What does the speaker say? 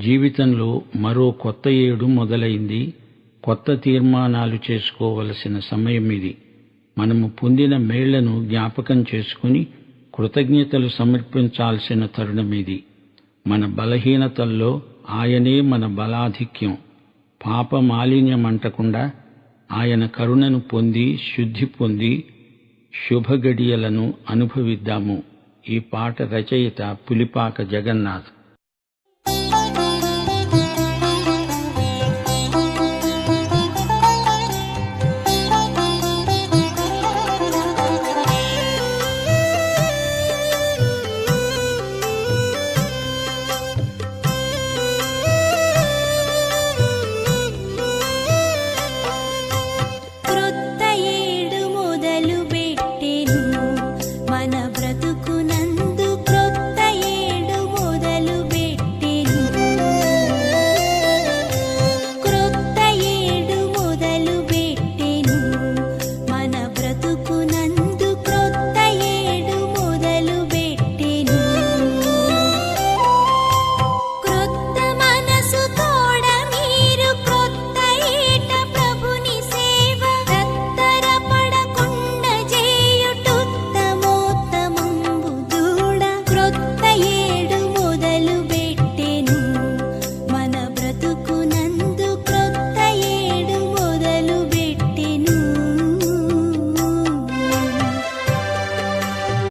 జీవితంలో మరో కొత్త ఏడు మొదలైంది. కొత్త తీర్మానాలు చేసుకోవలసిన సమయం ఇది. మనము పొందిన మేళ్లను జ్ఞాపకం చేసుకుని కృతజ్ఞతలు సమర్పించాల్సిన తరుణమిది. మన బలహీనతల్లో ఆయనే మన బలాధిక్యం. పాప మాలిన్యమంటకుండా ఆయన కరుణను పొంది శుద్ధి పొంది శుభగడియలను అనుభవిద్దాము. ఈ పాట రచయిత పులిపాక జగన్నాథ్.